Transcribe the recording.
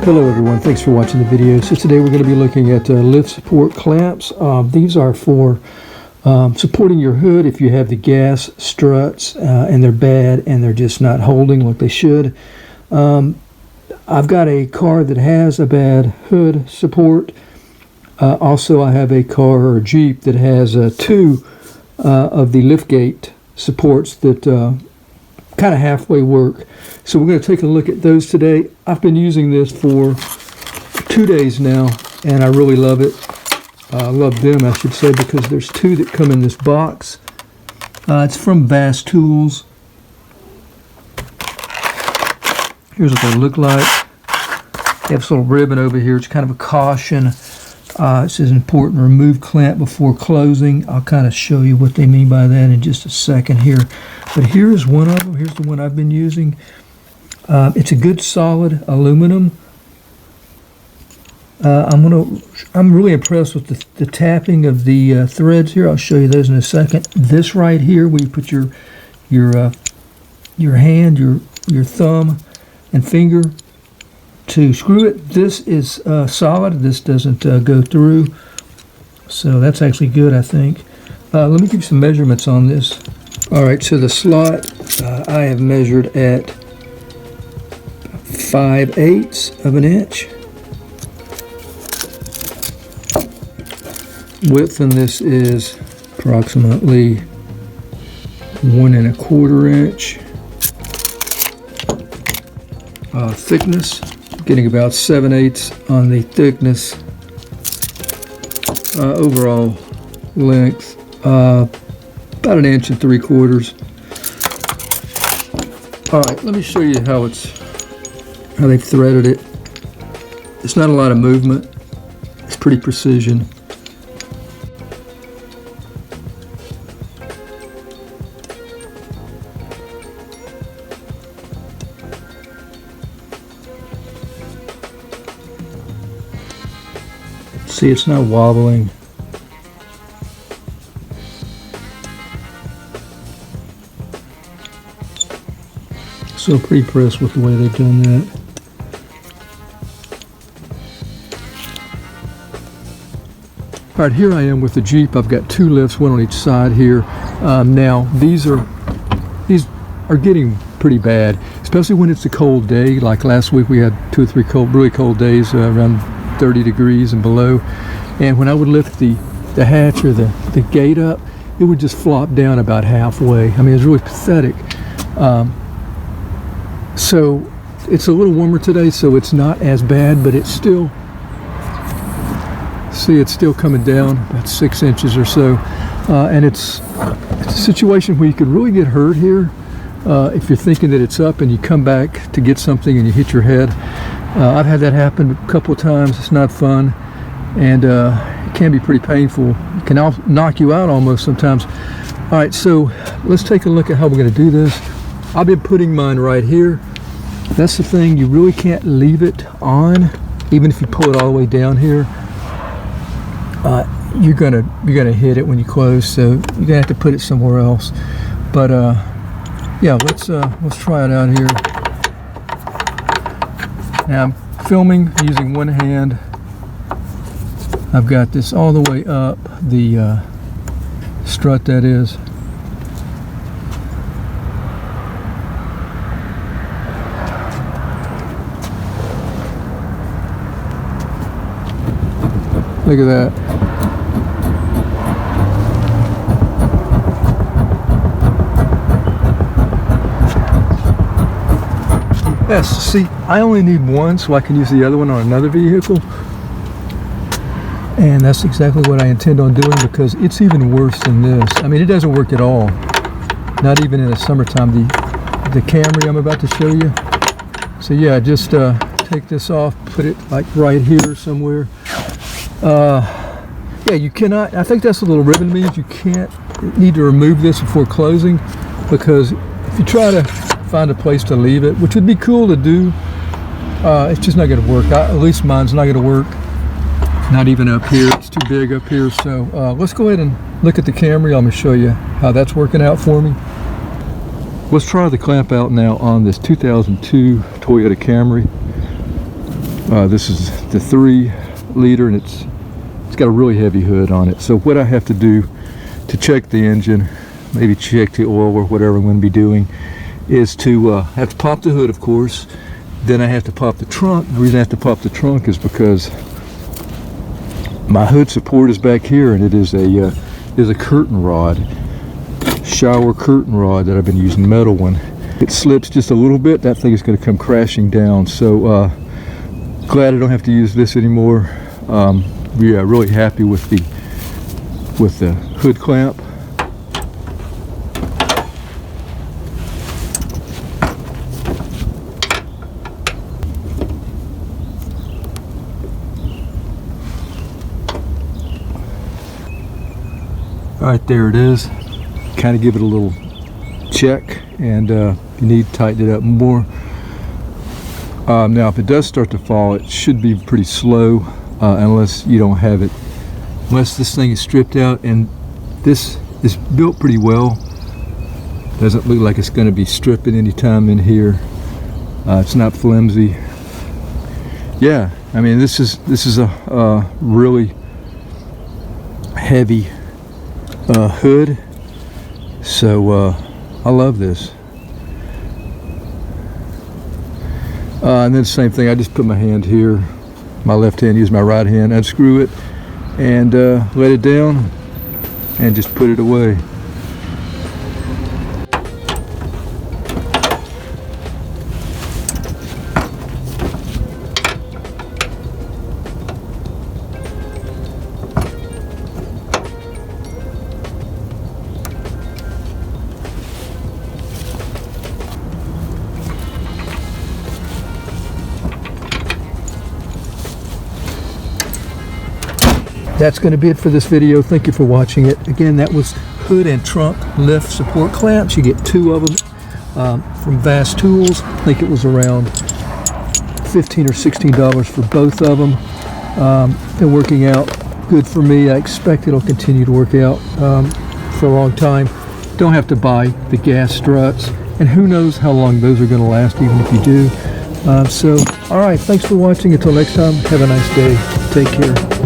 Hello everyone, thanks for watching the video. So today we're going to be looking at lift support clamps. These are for supporting your hood if you have the gas struts and they're bad and they're just not holding like they should. I've got a car that has a bad hood support. Also I have a car or a Jeep that has two of the liftgate supports that kind of halfway work. So we're going to take a look at those today. I've been using this for 2 days now and I really love it. I love them, I should say, because there's two that come in this box. It's from Vast Tools. Here's what they look like. They have this little ribbon over here. It's kind of a caution. It says important, remove clamp before closing. I'll kind of show you what they mean by that in just a second here. But here's one of them. Here's the one I've been using. It's a good solid aluminum. I'm really impressed with the tapping of the threads here. I'll show you those in a second. This right here, where you put your hand, your thumb and finger to screw it. This is solid. This doesn't go through, so that's actually good, I think. Let me give you some measurements on this. All right, so the slot I have measured at 5/8 of an inch. Width on this is approximately 1 1/4 inch. Thickness, getting about 7/8 on the thickness. Overall length, about 1 3/4 inches. All right, let me show you how they've threaded it. It's not a lot of movement. It's pretty precision. See, it's not wobbling. So pretty impressed with the way they've done that. All right, here I am with the Jeep. I've got two lifts, one on each side here. Now these are getting pretty bad, especially when it's a cold day. Like last week, we had 2 or 3 really cold days around 30 degrees and below, and when I would lift the hatch or the gate up, it would just flop down about halfway. I mean, it's really pathetic. So it's a little warmer today, so it's not as bad, but it's still, see, it's still coming down about 6 inches or so, and it's a situation where you could really get hurt here if you're thinking that it's up and you come back to get something and you hit your head. I've had that happen a couple of times. It's not fun, and it can be pretty painful. It can knock you out almost sometimes. All right, so let's take a look at how we're going to do this. I've been putting mine right here. That's the thing, you really can't leave it on, even if you pull it all the way down here. You're gonna hit it when you close, so you're gonna have to put it somewhere else. But yeah, let's try it out here. Now I'm filming using one hand. I've got this all the way up, the strut that is. Look at that. Yes, see, I only need one so I can use the other one on another vehicle. And that's exactly what I intend on doing, because it's even worse than this. I mean, it doesn't work at all. Not even in the summertime. The Camry I'm about to show you. So yeah, just take this off, put it like right here somewhere. Yeah, you cannot, I think that's what the little ribbon means. You need to remove this before closing, because if you try to find a place to leave it, which would be cool to do, it's just not going to work. At least mine's not going to work. Not even up here. It's too big up here. So let's go ahead and look at the Camry. I'm going to show you how that's working out for me. Let's try the clamp out now on this 2002 Toyota Camry. This is the 3 liter, and it's got a really heavy hood on it. So what I have to do to check the engine, maybe check the oil or whatever I'm going to be doing, is to have to pop the hood, of course. Then I have to pop the trunk. The reason I have to pop the trunk is because my hood support is back here, and it is a curtain rod, shower curtain rod that I've been using, metal one. It slips just a little bit, that thing is going to come crashing down. So glad I don't have to use this anymore. We are really happy with the hood clamp. All right, there it is. Kind of give it a little check, and if you need to tighten it up more. Now, if it does start to fall, it should be pretty slow, unless you don't have it, unless this thing is stripped out. And this is built pretty well. Doesn't look like it's going to be stripping anytime in here. It's not flimsy. Yeah, I mean, this is a really heavy hood, so I love this. And then the same thing, I just put my hand here, my left hand, use my right hand, unscrew it, and let it down, and just put it away. That's going to be it for this video. Thank you for watching it. Again, that was hood and trunk lift support clamps. You get 2 of them from Vast Tools. I think it was around $15 or $16 for both of them. Been working out good for me. I expect it'll continue to work out for a long time. Don't have to buy the gas struts, and who knows how long those are going to last, even if you do. So, all right, thanks for watching. Until next time, have a nice day. Take care.